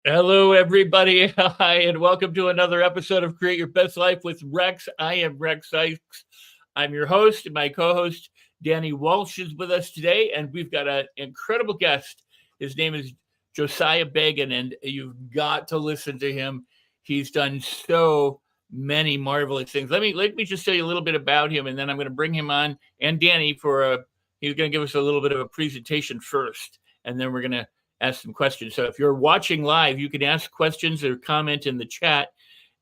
Hello, everybody. Hi, and welcome to another episode of Create Your Best Life with Rex. I am Rex Sikes. I'm your host, and my co-host, Danny Walsh, is with us today, and we've got an incredible guest. His name is Josiah Begin, and you've got to listen to him. He's done so many marvelous things. Let me just tell you a little bit about him, and then I'm going to bring him on, and Danny, he's going to give us a little bit of a presentation first, and then we're going to ask some questions. So if you're watching live, you can ask questions or comment in the chat.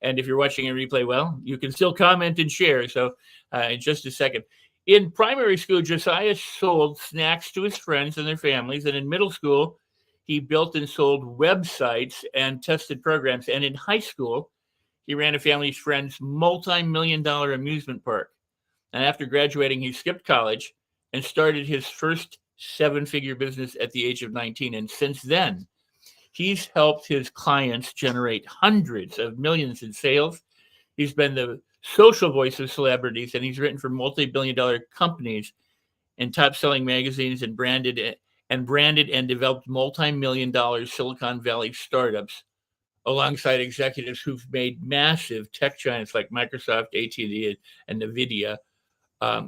And if you're watching a replay, well, you can still comment and share. So in just a second. In primary school, Josiah sold snacks to his friends and their families. And in middle school, he built and sold websites and tested programs. And in high school, he ran a family's friend's multi-million-dollar amusement park. And after graduating, he skipped college and started his first seven-figure business at the age of 19. And since then, he's helped his clients generate hundreds of millions in sales. He's been the social voice of celebrities, and he's written for multi-billion-dollar companies and top-selling magazines and branded and developed multi-million-dollar Silicon Valley startups alongside executives who've made massive tech giants like Microsoft, AT&T, and NVIDIA.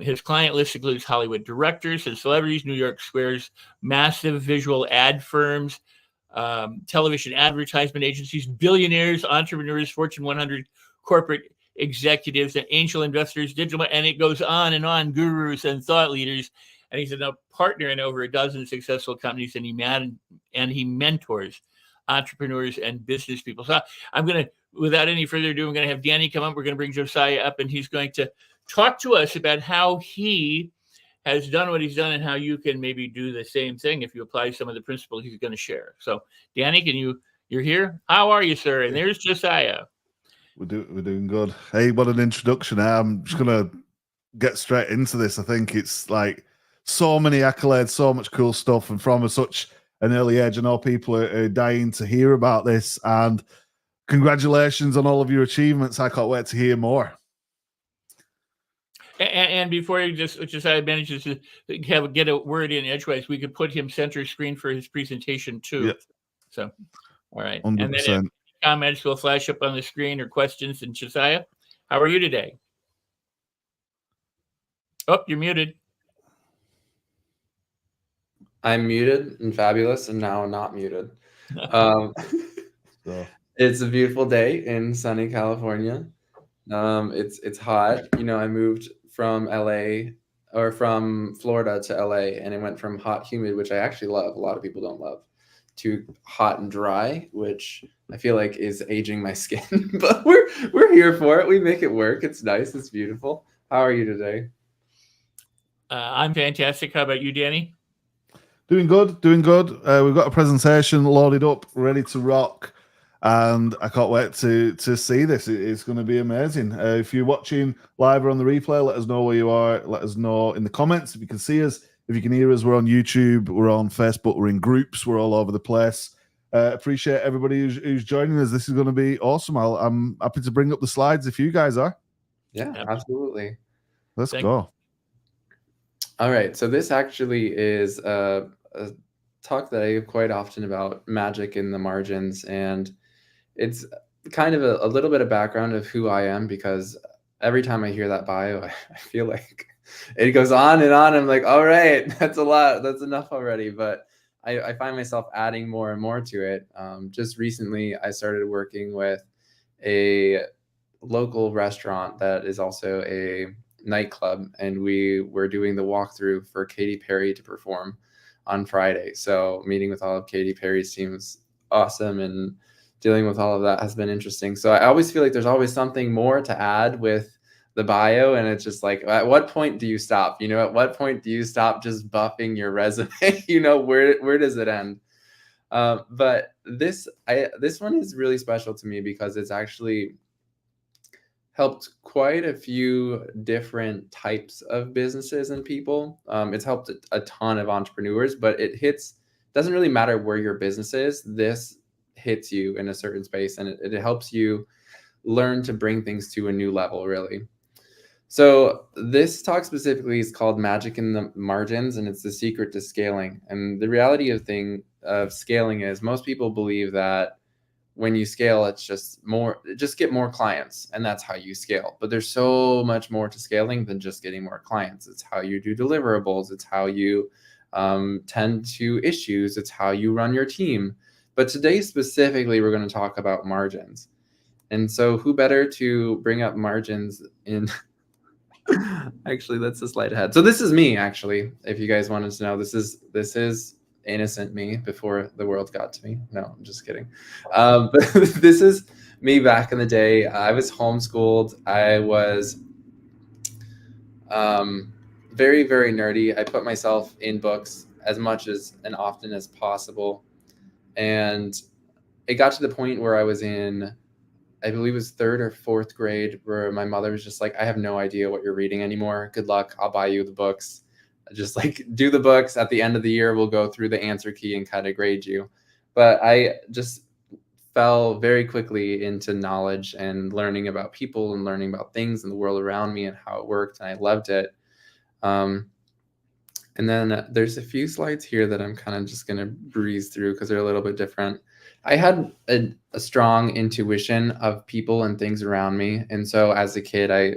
His client list includes Hollywood directors and celebrities, New York Square's massive visual ad firms, television advertisement agencies, billionaires, entrepreneurs, Fortune 100 corporate executives, and angel investors, digital, and it goes on, gurus and thought leaders. And he's a partner in over a dozen successful companies, and he mentors entrepreneurs and business people. So I'm going to, without any further ado, I'm going to have Danny come up. We're going to bring Josiah up, and he's going to talk to us about how he has done what he's done and how you can maybe do the same thing if you apply some of the principles he's going to share. So, Danny, you're here? How are you, sir? And there's Josiah. We're doing good. Hey, what an introduction. I'm just going to get straight into this. I think it's like so many accolades, so much cool stuff. And from such an early age, I know people are dying to hear about this. And congratulations on all of your achievements. I can't wait to hear more. And before you Josiah manages to get a word in edgewise, we could put him center screen for his presentation too. Yep. So, all right. 100%. And then comments will flash up on the screen or questions. And Josiah, how are you today? Oh, you're muted. I'm muted and fabulous, and now not muted. It's a beautiful day in sunny California. It's hot. You know, I moved from Florida to LA, and it went from hot, humid, which I actually love. A lot of people don't love, to hot and dry, which I feel like is aging my skin. But we're here for it. We make it work. It's nice. It's beautiful. How are you today? I'm fantastic. How about you, Danny? Doing good. We've got a presentation loaded up, ready to rock. And I can't wait to see this. It's going to be amazing. If you're watching live or on the replay, let us know where you are. Let us know in the comments if you can see us. If you can hear us, we're on YouTube, we're on Facebook, we're in groups, we're all over the place. Appreciate everybody who's joining us. This is going to be awesome. I'm happy to bring up the slides if you guys are. Yeah, absolutely. Let's go. All right. So this actually is a talk that I give quite often about magic in the margins, and it's kind of a little bit of background of who I am, because every time I hear that bio, I feel like it goes on and on. I'm like, all right, that's a lot. That's enough already. But I find myself adding more and more to it. Just recently, I started working with a local restaurant that is also a nightclub, and we were doing the walkthrough for Katy Perry to perform on Friday. So meeting with all of Katy Perry's team was awesome, and dealing with all of that has been interesting. So I always feel like there's always something more to add with the bio, and it's just like, at what point do you stop? At what point do you stop just buffing your resume? Where does it end? But this one is really special to me because it's actually helped quite a few different types of businesses and people. It's helped a ton of entrepreneurs, but doesn't really matter where your business is. This hits you in a certain space, and it helps you learn to bring things to a new level, really. So this talk specifically is called Magic in the Margins, and it's the secret to scaling. And the reality of scaling is most people believe that when you scale, it's just get more clients, and that's how you scale. But there's so much more to scaling than just getting more clients. It's how you do deliverables. It's how you tend to issues. It's how you run your team. But today specifically, we're going to talk about margins. And so who better to bring up margins in... Actually, that's the slide ahead. So this is me, actually, if you guys wanted to know. This is innocent me before the world got to me. No, I'm just kidding. But this is me back in the day. I was homeschooled. I was very, very nerdy. I put myself in books as much as and often as possible. And it got to the point where I was in, I believe it was 3rd or 4th grade, where my mother was just like, I have no idea what you're reading anymore. Good luck. I'll buy you the books. Just like, do the books. At the end of the year, we'll go through the answer key and kind of grade you. But I just fell very quickly into knowledge and learning about people and learning about things in the world around me and how it worked. And I loved it. And then there's a few slides here that I'm kind of just going to breeze through because they're a little bit different. I had a strong intuition of people and things around me. And so as a kid, I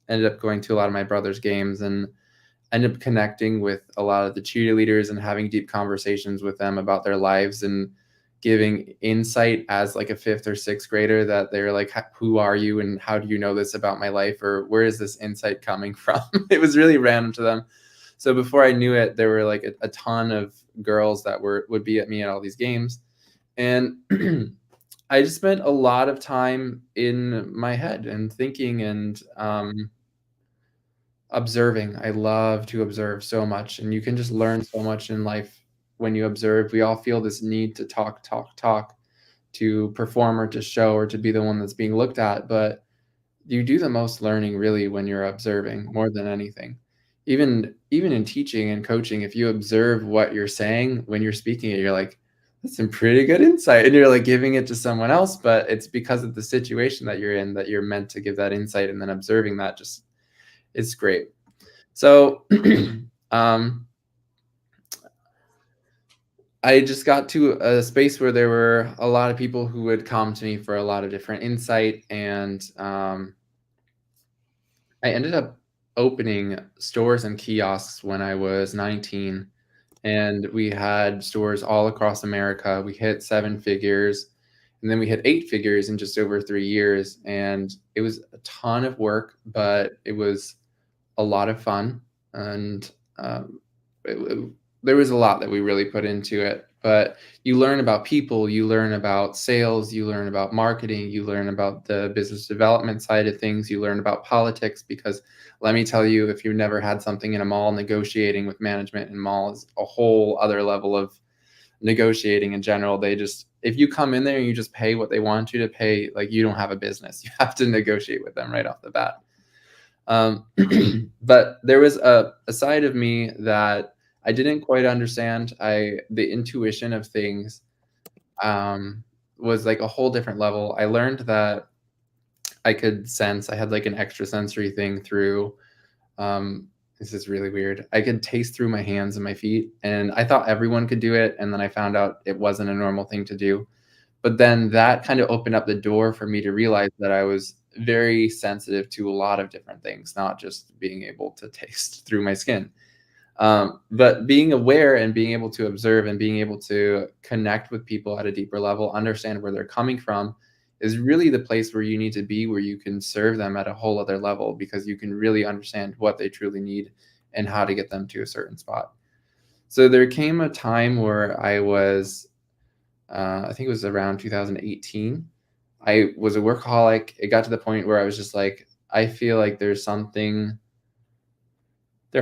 ended up going to a lot of my brother's games and ended up connecting with a lot of the cheerleaders and having deep conversations with them about their lives and giving insight as like a 5th or 6th grader that they're like, who are you and how do you know this about my life, or where is this insight coming from? It was really random to them. So before I knew it, there were like a ton of girls that would be at me at all these games. And I just spent a lot of time in my head and thinking and observing. I love to observe so much, and you can just learn so much in life when you observe. We all feel this need to talk, to perform or to show or to be the one that's being looked at. But you do the most learning really when you're observing more than anything. Even in teaching and coaching, if you observe what you're saying when you're speaking it, you're like, that's some pretty good insight. And you're like giving it to someone else, but it's because of the situation that you're in that you're meant to give that insight, and then observing that just, it's great. So I just got to a space where there were a lot of people who would come to me for a lot of different insight. And I ended up opening stores and kiosks when I was 19. And we had stores all across America. We hit 7 figures, and then we hit 8 figures in just over 3 years. And it was a ton of work, but it was a lot of fun. And there was a lot that we really put into it. But you learn about people, you learn about sales, you learn about marketing, you learn about the business development side of things, you learn about politics, because let me tell you, if you've never had something in a mall, negotiating with management in mall is a whole other level of negotiating in general. If you come in there and you just pay what they want you to pay, like, you don't have a business. You have to negotiate with them right off the bat. But there was a side of me that I didn't quite understand. The intuition of things was like a whole different level. I learned that I could sense. I had like an extrasensory thing through, this is really weird. I could taste through my hands and my feet, and I thought everyone could do it. And then I found out it wasn't a normal thing to do. But then that kind of opened up the door for me to realize that I was very sensitive to a lot of different things, not just being able to taste through my skin. But being aware and being able to observe and being able to connect with people at a deeper level, understand where they're coming from, is really the place where you need to be, where you can serve them at a whole other level, because you can really understand what they truly need and how to get them to a certain spot. So there came a time where I was, I think it was around 2018. I was a workaholic. It got to the point where I was just like, I feel like there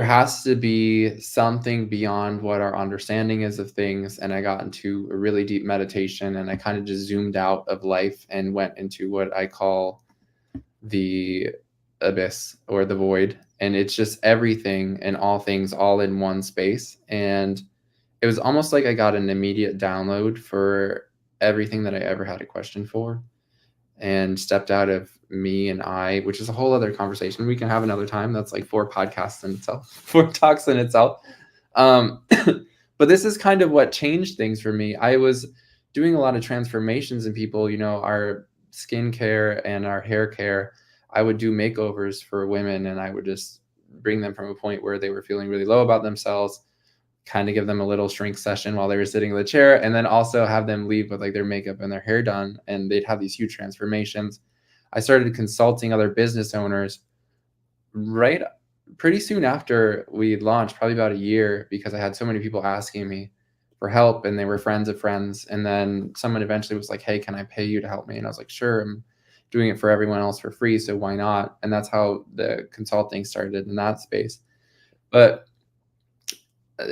has to be something beyond what our understanding is of things. And I got into a really deep meditation, and I kind of just zoomed out of life and went into what I call the abyss or the void. And it's just everything and all things all in one space. And it was almost like I got an immediate download for everything that I ever had a question for, and stepped out of me and I, which is a whole other conversation we can have another time. That's like 4 podcasts in itself, 4 talks in itself. But this is kind of what changed things for me. I was doing a lot of transformations in people, our skincare and our hair care. I would do makeovers for women, and I would just bring them from a point where they were feeling really low about themselves, kind of give them a little shrink session while they were sitting in the chair, and then also have them leave with like their makeup and their hair done, and they'd have these huge transformations. I started consulting other business owners right pretty soon after we launched, probably about a year, because I had so many people asking me for help, and they were friends of friends. And then someone eventually was like, hey, can I pay you to help me? And I was like, sure, I'm doing it for everyone else for free, so why not? And that's how the consulting started in that space. But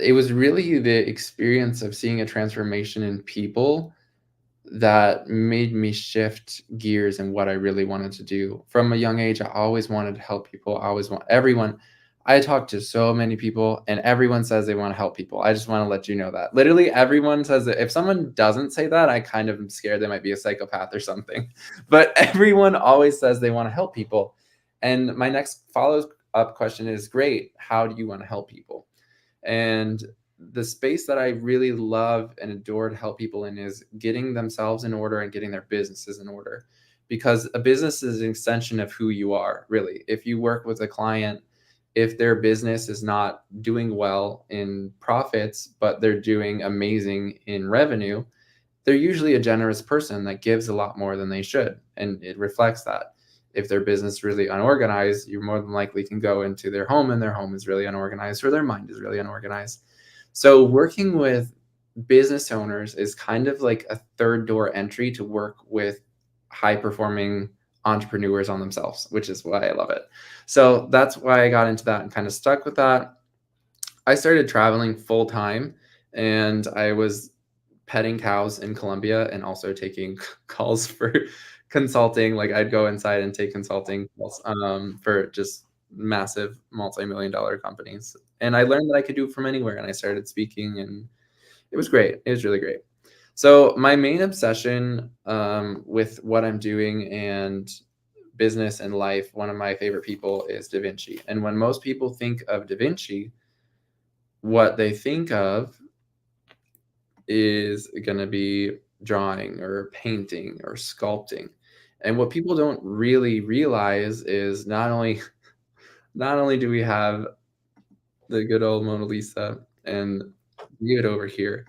it was really the experience of seeing a transformation in people that made me shift gears in what I really wanted to do. From a young age, I always wanted to help people. I always want everyone. I talk to so many people, and everyone says they want to help people. I just want to let you know that. Literally, everyone says that. If someone doesn't say that, I kind of am scared they might be a psychopath or something. But everyone always says they want to help people. And my next follow-up question is, great, how do you want to help people? And the space that I really love and adore to help people in is getting themselves in order and getting their businesses in order. Because a business is an extension of who you are, really. If you work with a client, if their business is not doing well in profits, but they're doing amazing in revenue, they're usually a generous person that gives a lot more than they should. And it reflects that. If their business is really unorganized, you more than likely can go into their home, and their home is really unorganized, or their mind is really unorganized. So working with business owners is kind of like a third door entry to work with high performing entrepreneurs on themselves, which is why I love it. So that's why I got into that and kind of stuck with that. I started traveling full time, and I was petting cows in Colombia and also taking calls for consulting. Like I'd go inside and take consulting calls for just massive multi-million-dollar companies. And I learned that I could do it from anywhere, and I started speaking, and it was great. It was really great. So my main obsession with what I'm doing and business and life, one of my favorite people is Da Vinci. And when most people think of Da Vinci, what they think of is going to be drawing or painting or sculpting. And what people don't really realize is not only do we have the good old Mona Lisa and David over here,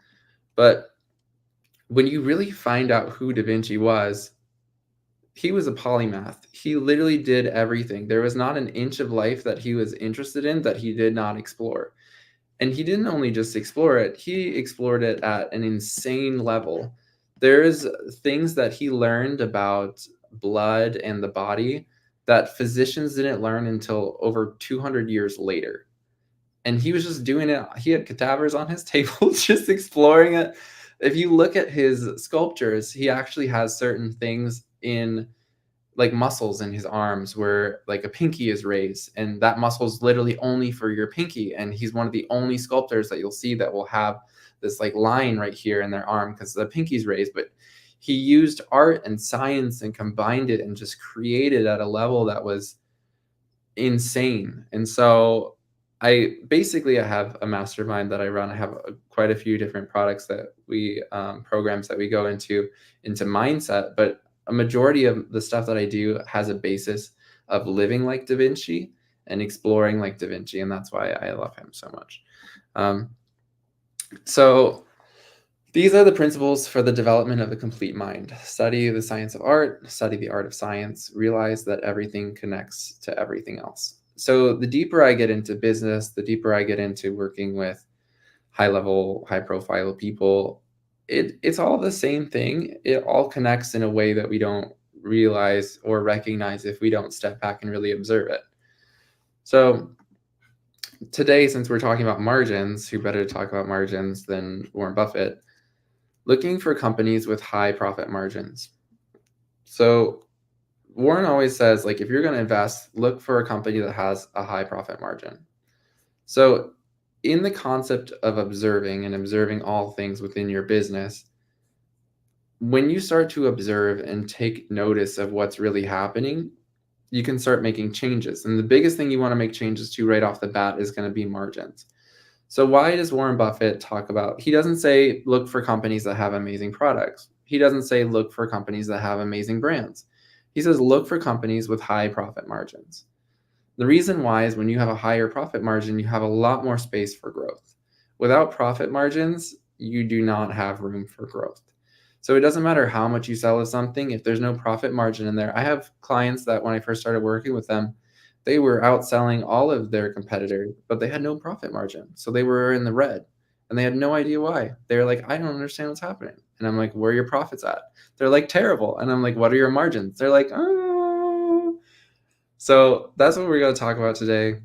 but when you really find out who Da Vinci was, he was a polymath. He literally did everything. There was not an inch of life that he was interested in that he did not explore. And he didn't only just explore it, he explored it at an insane level. There's things that he learned about blood and the body that physicians didn't learn until over 200 years later. And he was just doing it. He had cadavers on his table, just exploring it. If you look at his sculptures, he actually has certain things in like muscles in his arms where like a pinky is raised, and that muscle is literally only for your pinky. And he's one of the only sculptors that you'll see that will have this like line right here in their arm because the pinky's raised. But he used art and science and combined it and just created at a level that was insane. And so I have a mastermind that I run. I have quite a few different products that we programs that we go into mindset, but a majority of the stuff that I do has a basis of living like Da Vinci and exploring like Da Vinci. And that's why I love him so much. So these are the principles for the development of a complete mind. Study the science of art, study the art of science, realize that everything connects to everything else. So the deeper I get into business, the deeper I get into working with high level, high profile people. It's all the same thing. It all connects in a way that we don't realize or recognize if we don't step back and really observe it. So today, since we're talking about margins, who better to talk about margins than Warren Buffett? Looking for companies with high profit margins. So Warren always says, like, if you're going to invest, look for a company that has a high profit margin. So in the concept of observing all things within your business, when you start to observe and take notice of what's really happening, you can start making changes. And the biggest thing you want to make changes to right off the bat is going to be margins. So why does Warren Buffett talk about, he doesn't say look for companies that have amazing products. He doesn't say look for companies that have amazing brands. He says look for companies with high profit margins. The reason why is when you have a higher profit margin, you have a lot more space for growth. Without profit margins, you do not have room for growth. So it doesn't matter how much you sell of something, if there's no profit margin in there. I have clients that when I first started working with them, they were outselling all of their competitors, but they had no profit margin. So they were in the red and they had no idea why. They're like, I don't understand what's happening. And I'm like, where are your profits at? They're like, terrible. And I'm like, what are your margins? They're like, oh. So that's what we're going to talk about today.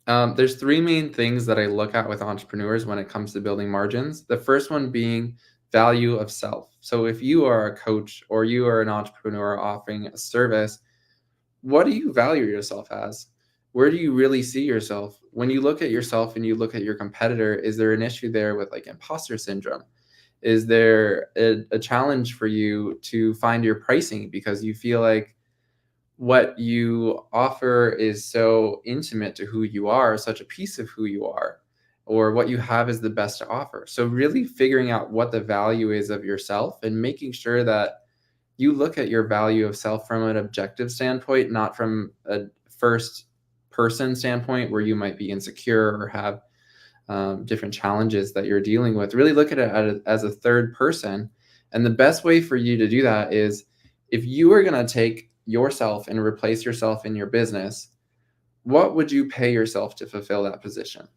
There's three main things that I look at with entrepreneurs when it comes to building margins. The first one being value of self. So if you are a coach or you are an entrepreneur offering a service, what do you value yourself as? Where do you really see yourself? When you look at yourself and you look at your competitor, is there an issue there with like imposter syndrome? Is there a challenge for you to find your pricing because you feel like what you offer is so intimate to who you are, such a piece of who you are, or what you have is the best to offer? So really figuring out what the value is of yourself and making sure that you look at your value of self from an objective standpoint, not from a first person standpoint where you might be insecure or have different challenges that you're dealing with. Really look at it as a third person. And the best way for you to do that is if you are going to take yourself and replace yourself in your business, what would you pay yourself to fulfill that position?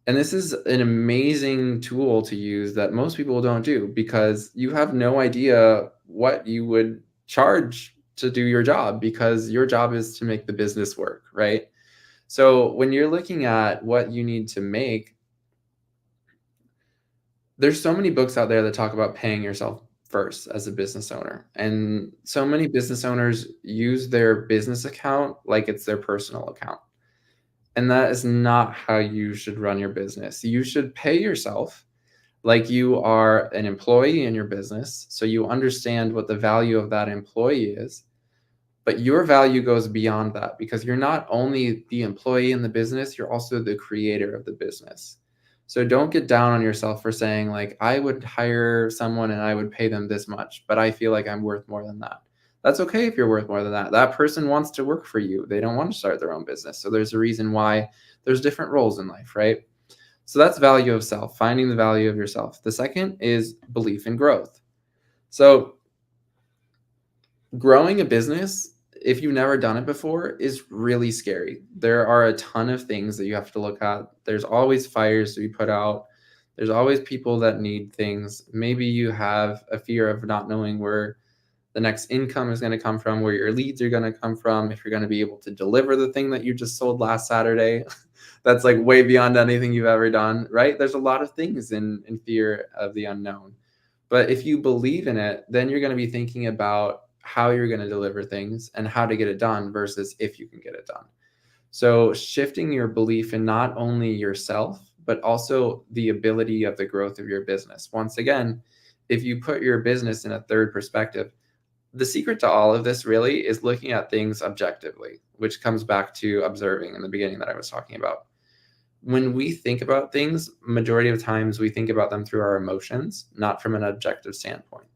And this is an amazing tool to use that most people don't do because you have no idea what you would charge to do your job because your job is to make the business work, right? So when you're looking at what you need to make, there's so many books out there that talk about paying yourself first as a business owner. And so many business owners use their business account like it's their personal account. And that is not how you should run your business. You should pay yourself like you are an employee in your business, so you understand what the value of that employee is. But your value goes beyond that because you're not only the employee in the business, you're also the creator of the business. So don't get down on yourself for saying like, I would hire someone and I would pay them this much, but I feel like I'm worth more than that. That's okay if you're worth more than that. That person wants to work for you. They don't want to start their own business. So there's a reason why there's different roles in life, right? So that's value of self, finding the value of yourself. The second is belief in growth. So growing a business, if you've never done it before, is really scary. There are a ton of things that you have to look at. There's always fires to be put out. There's always people that need things. Maybe you have a fear of not knowing where the next income is going to come from, where your leads are going to come from, if you're going to be able to deliver the thing that you just sold last Saturday. That's like way beyond anything you've ever done, right? There's a lot of things in fear of the unknown. But if you believe in it, then you're going to be thinking about how you're going to deliver things and how to get it done versus if you can get it done. So shifting your belief in not only yourself, but also the ability of the growth of your business. Once again, if you put your business in a third perspective, the secret to all of this really is looking at things objectively, which comes back to observing in the beginning that I was talking about. When we think about things, majority of times we think about them through our emotions, not from an objective standpoint.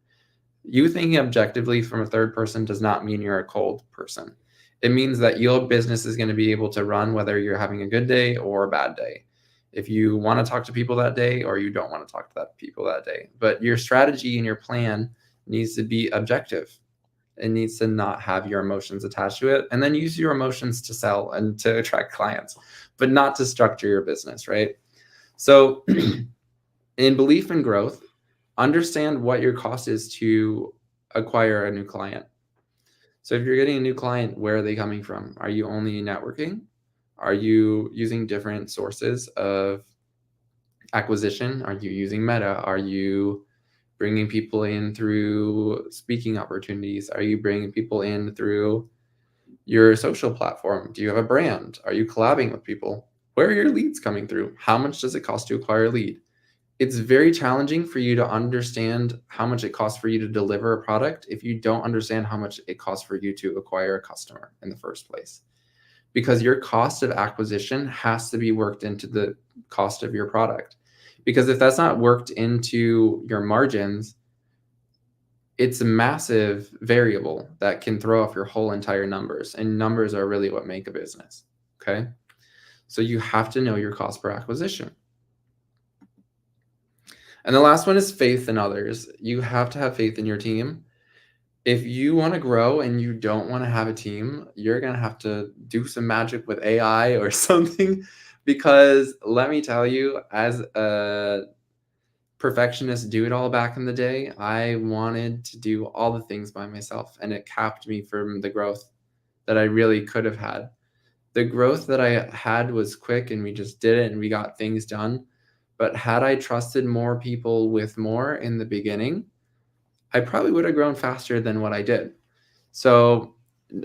You thinking objectively from a third person does not mean you're a cold person. It means that your business is going to be able to run whether you're having a good day or a bad day. If you want to talk to people that day or you don't want to talk to that people that day. But your strategy and your plan needs to be objective. It needs to not have your emotions attached to it. And then use your emotions to sell and to attract clients, but not to structure your business, right? So in belief and growth, understand what your cost is to acquire a new client. So if you're getting a new client, where are they coming from? Are you only networking? Are you using different sources of acquisition? Are you using Meta? Are you bringing people in through speaking opportunities? Are you bringing people in through your social platform? Do you have a brand? Are you collabing with people? Where are your leads coming through? How much does it cost to acquire a lead? It's very challenging for you to understand how much it costs for you to deliver a product if you don't understand how much it costs for you to acquire a customer in the first place. Because your cost of acquisition has to be worked into the cost of your product. Because if that's not worked into your margins, it's a massive variable that can throw off your whole entire numbers. And numbers are really what make a business. Okay. So you have to know your cost per acquisition. And the last one is faith in others. You have to have faith in your team. If you want to grow and you don't want to have a team, you're going to have to do some magic with AI or something, because let me tell you, as a perfectionist do it all back in the day, I wanted to do all the things by myself, and it capped me from the growth that I really could have had. The growth that I had was quick, and we just did it and we got things done. But had I trusted more people with more in the beginning, I probably would have grown faster than what I did. So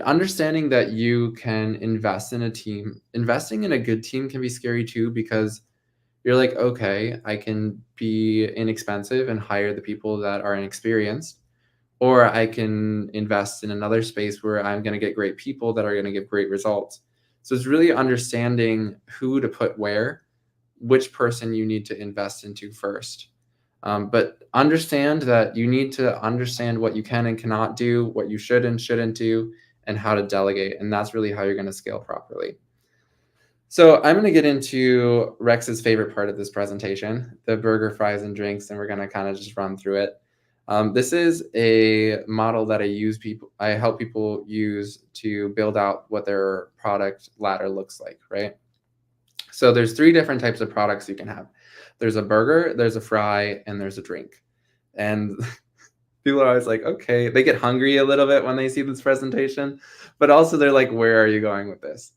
understanding that you can invest in a team, investing in a good team can be scary too, because you're like, okay, I can be inexpensive and hire the people that are inexperienced, or I can invest in another space where I'm going to get great people that are going to give great results. So it's really understanding who to put where, which person you need to invest into first. But understand that you need to understand what you can and cannot do, what you should and shouldn't do, and how to delegate. And that's really how you're going to scale properly. So I'm going to get into Rex's favorite part of this presentation, the burger, fries, and drinks, and we're going to kind of just run through it. This is a model that I help people use to build out what their product ladder looks like, right? So there's 3 different types of products you can have. There's a burger, there's a fry, and there's a drink. And people are always like, okay, they get hungry a little bit when they see this presentation, but also they're like, where are you going with this?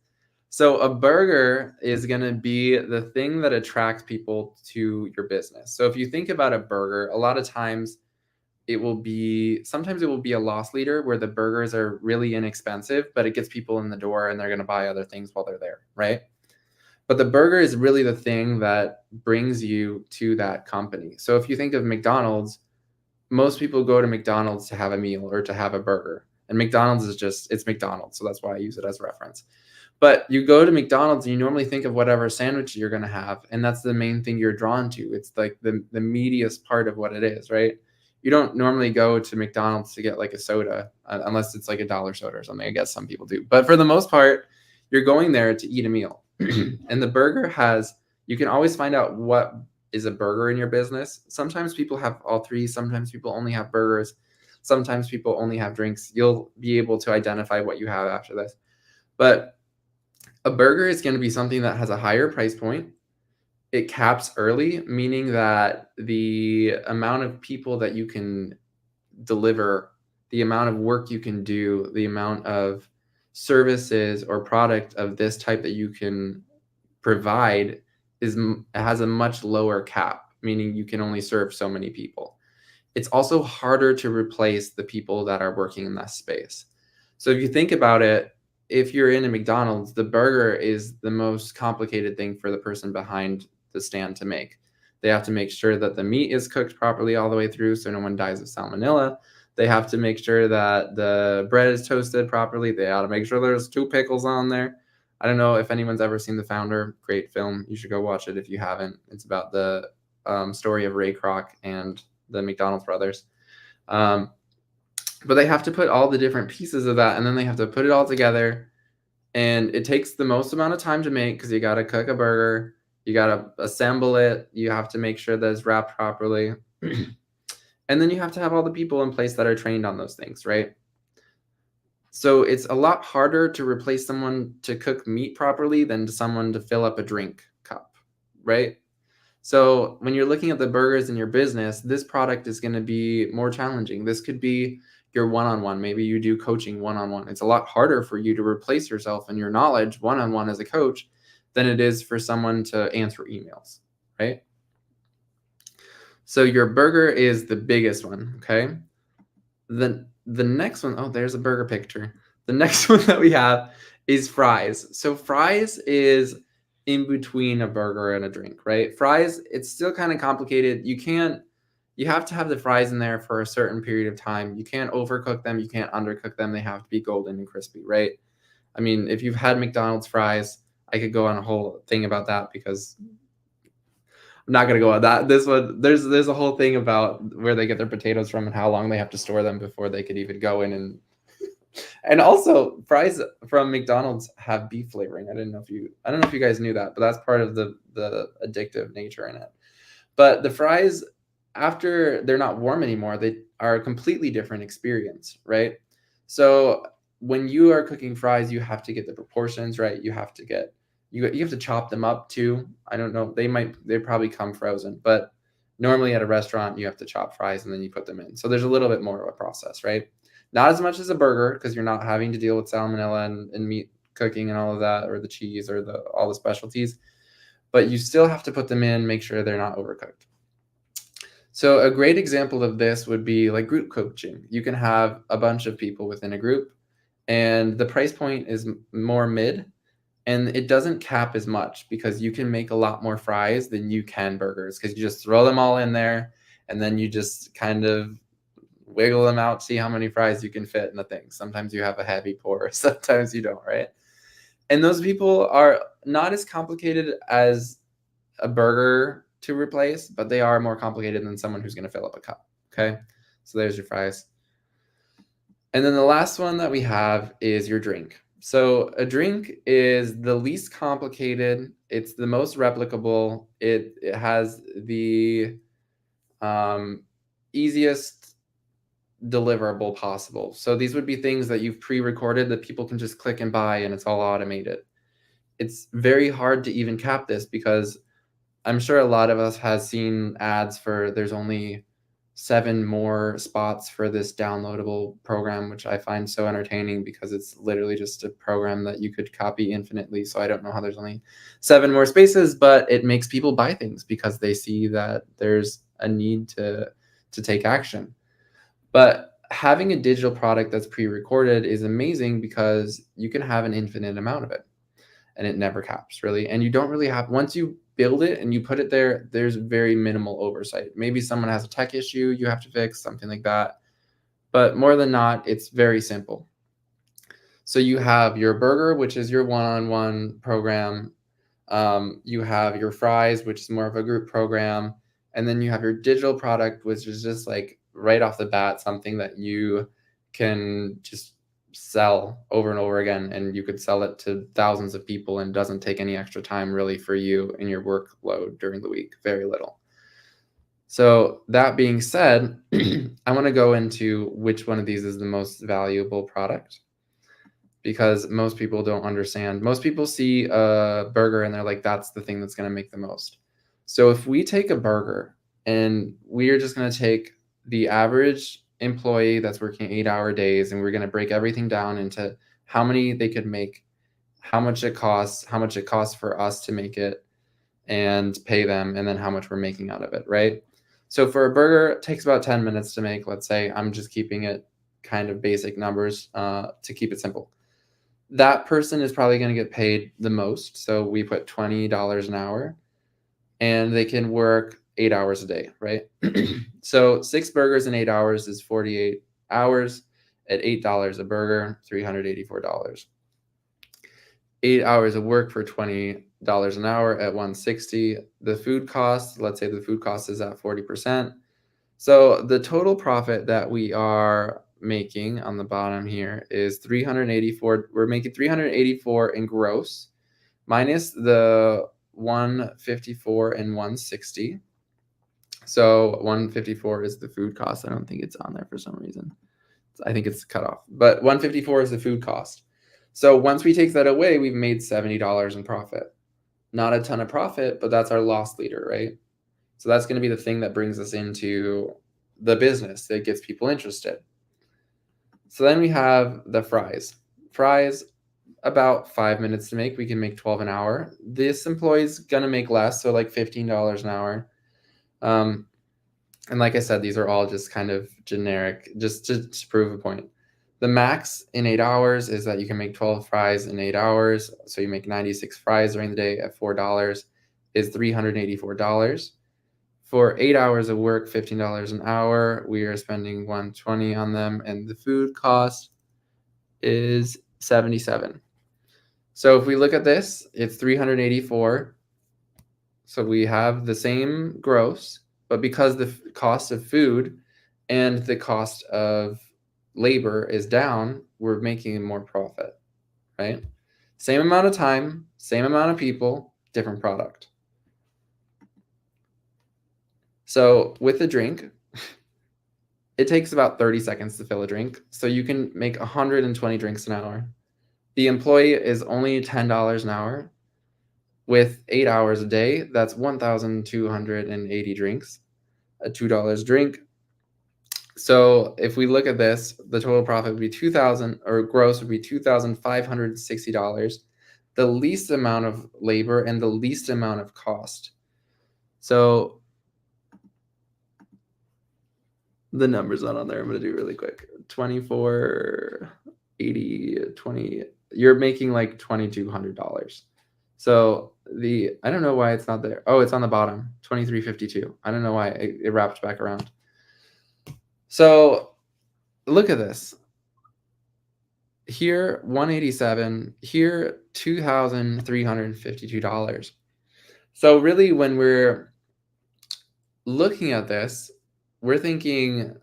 So a burger is going to be the thing that attracts people to your business. So if you think about a burger, a lot of times sometimes it will be a loss leader where the burgers are really inexpensive, but it gets people in the door and they're going to buy other things while they're there, right? But the burger is really the thing that brings you to that company. So if you think of McDonald's, most people go to McDonald's to have a meal or to have a burger. And McDonald's it's McDonald's. So that's why I use it as reference. But you go to McDonald's and you normally think of whatever sandwich you're going to have. And that's the main thing you're drawn to. It's like the meatiest part of what it is, right? You don't normally go to McDonald's to get like a soda, unless it's like a dollar soda or something. I guess some people do. But for the most part, you're going there to eat a meal. And the burger you can always find out what is a burger in your business. Sometimes people have all 3. Sometimes people only have burgers. Sometimes people only have drinks. You'll be able to identify what you have after this. But a burger is going to be something that has a higher price point. It caps early, meaning that the amount of people that you can deliver, the amount of work you can do, the amount of services or product of this type that you can provide has a much lower cap, meaning you can only serve so many people. It's also harder to replace the people that are working in that space. So if you think about it, if you're in a McDonald's, the burger is the most complicated thing for the person behind the stand to make. They have to make sure that the meat is cooked properly all the way through so no one dies of salmonella. They have to make sure that the bread is toasted properly. They ought to make sure there's 2 pickles on there. I don't know if anyone's ever seen The Founder. Great film. You should go watch it if you haven't. It's about the story of Ray Kroc and the McDonald's brothers. But they have to put all the different pieces of that, and then they have to put it all together. And it takes the most amount of time to make because you got to cook a burger. You got to assemble it. You have to make sure that it's wrapped properly. And then you have to have all the people in place that are trained on those things, right? So it's a lot harder to replace someone to cook meat properly than someone to fill up a drink cup, right? So when you're looking at the burgers in your business, this product is going to be more challenging. This could be your one-on-one. Maybe you do coaching one-on-one. It's a lot harder for you to replace yourself and your knowledge one-on-one as a coach than it is for someone to answer emails, right? So your burger is the biggest one, okay? The next one, oh, there's a burger picture. The next one that we have is fries. So fries is in between a burger and a drink, right? Fries, it's still kind of complicated. You have to have the fries in there for a certain period of time. You can't overcook them. You can't undercook them. They have to be golden and crispy, right? I mean, if you've had McDonald's fries, I could go on a whole thing about that because I'm not going to go on that. This one, there's a whole thing about where they get their potatoes from and how long they have to store them before they could even go in and also fries from McDonald's have beef flavoring. I don't know if you guys knew that, but that's part of the addictive nature in it. But the fries, after they're not warm anymore, they are a completely different experience, right? So when you are cooking fries, you have to get the proportions right. You have to chop them up too. I don't know. They probably come frozen, but normally at a restaurant, you have to chop fries and then you put them in. So there's a little bit more of a process, right? Not as much as a burger because you're not having to deal with salmonella and meat cooking and all of that, or the cheese or all the specialties, but you still have to put them in, make sure they're not overcooked. So a great example of this would be like group coaching. You can have a bunch of people within a group and the price point is more mid and it doesn't cap as much because you can make a lot more fries than you can burgers because you just throw them all in there and then you just kind of wiggle them out, see how many fries you can fit in the thing. Sometimes you have a heavy pour, sometimes you don't, right? And those people are not as complicated as a burger to replace, but they are more complicated than someone who's going to fill up a cup, okay? So there's your fries. And then the last one that we have is your drink. So a drink is the least complicated. It's the most replicable. It has the easiest deliverable possible. So these would be things that you've pre-recorded that people can just click and buy and it's all automated. It's very hard to even cap this because I'm sure a lot of us has seen ads for there's only 7 more spots for this downloadable program, which I find so entertaining because it's literally just a program that you could copy infinitely. So I don't know how there's only 7 more spaces, but it makes people buy things because they see that there's a need to take action. But having a digital product that's pre-recorded is amazing because you can have an infinite amount of it and it never caps really. And you don't really have, once you build it and you put it there, there's very minimal oversight. Maybe someone has a tech issue you have to fix, something like that. But more than not, it's very simple. So you have your burger, which is your one-on-one program. You have your fries, which is more of a group program. And then you have your digital product, which is just like right off the bat, something that you can just sell over and over again. And you could sell it to thousands of people and doesn't take any extra time really for you in your workload during the week, very little. So that being said, I want to go into which one of these is the most valuable product because most people don't understand. Most people see a burger and they're like, that's the thing that's going to make the most. So if we take a burger and we are just going to take the average employee that's working 8-hour days and we're going to break everything down into how many they could make, how much it costs for us to make it and pay them, and then how much we're making out of it, right? So for a burger, it takes about 10 minutes to make. Let's say I'm just keeping it kind of basic numbers to keep it simple. That person is probably going to get paid the most. So we put $20 an hour and they can work 8 hours a day, right? So 6 burgers in 8 hours is 48 hours at $8 a burger, $384. 8 hours of work for $20 an hour at $160. The food cost, let's say the food cost is at 40%. So the total profit that we are making on the bottom here is 384. We're making 384 in gross minus the 154 and 160. So 154 is the food cost. I don't think it's on there for some reason. I think it's cut off, but 154 is the food cost. So once we take that away, we've made $70 in profit. Not a ton of profit, but that's our loss leader, right? So that's going to be the thing that brings us into the business that gets people interested. So then we have the fries. Fries, about 5 minutes to make. We can make 12 an hour. This employee's going to make less, so like $15 an hour. And like I said, these are all just kind of generic, just to prove a point. The max in 8 hours is that you can make 12 fries in 8 hours. So you make 96 fries during the day at $4 is $384. For 8 hours of work, $15 an hour, we are spending $120 on them, and the food cost is $77. So if we look at this, it's $384. So we have the same gross, but because the cost of food and the cost of labor is down, we're making more profit, right? Same amount of time, same amount of people, different product. So with a drink, it takes about 30 seconds to fill a drink. So you can make 120 drinks an hour. The employee is only $10 an hour. With 8 hours a day, that's 1,280 drinks, a $2 drink. So if we look at this, the total profit would be $2,000, or gross would be $2,560, the least amount of labor and the least amount of cost. So the number's not on there. I'm going to do it really quick. 2480, 20. You're making like $2,200. So I don't know why it's not there. Oh, it's on the bottom, 2352. I don't know why it wrapped back around. So look at this. Here, 187. Here, $2,352. So really, when we're looking at this, we're thinking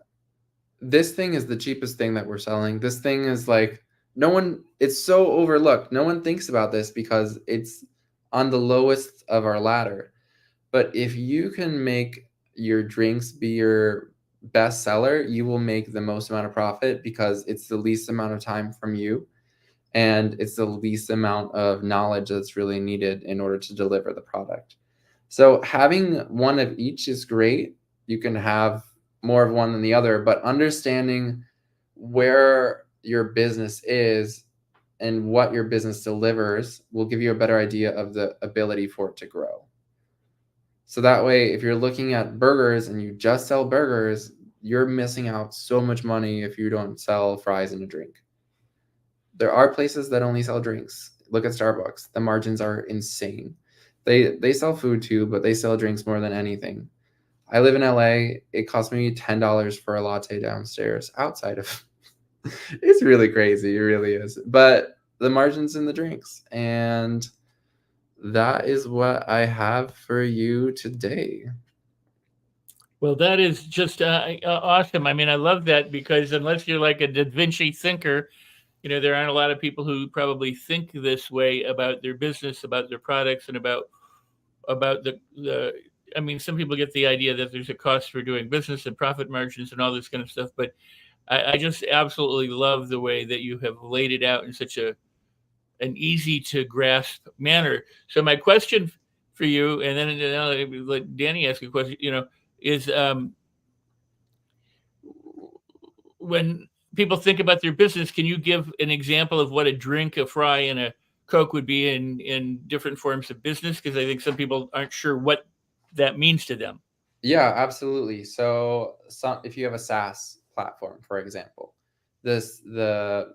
this thing is the cheapest thing that we're selling. This thing is like, it's so overlooked. No one thinks about this because it's on the lowest of our ladder. But if you can make your drinks be your best seller, you will make the most amount of profit because it's the least amount of time from you. And it's the least amount of knowledge that's really needed in order to deliver the product. So having one of each is great. You can have more of one than the other, but understanding where your business is and what your business delivers will give you a better idea of the ability for it to grow. So that way, if you're looking at burgers and you just sell burgers, you're missing out so much money if you don't sell fries and a drink. There are places that only sell drinks. Look at Starbucks. The margins are insane. They sell food too, but they sell drinks more than anything. I live in LA. It cost me $10 for a latte downstairs outside of it's really crazy. It really is. But the margins in the drinks. And that is what I have for you today. Well, that is just awesome. I mean, I love that because unless you're like a Da Vinci thinker, there aren't a lot of people who probably think this way about their business, about their products, and about the I mean, some people get the idea that there's a cost for doing business and profit margins and all this kind of stuff, but I just absolutely love the way that you have laid it out in such an easy to grasp manner. So my question for you, and then I'll let Danny ask a question, is when people think about their business, can you give an example of what a drink, a fry, and a Coke would be in different forms of business? Because I think some people aren't sure what that means to them. Yeah, absolutely. So if you have a SaaS platform, for example, so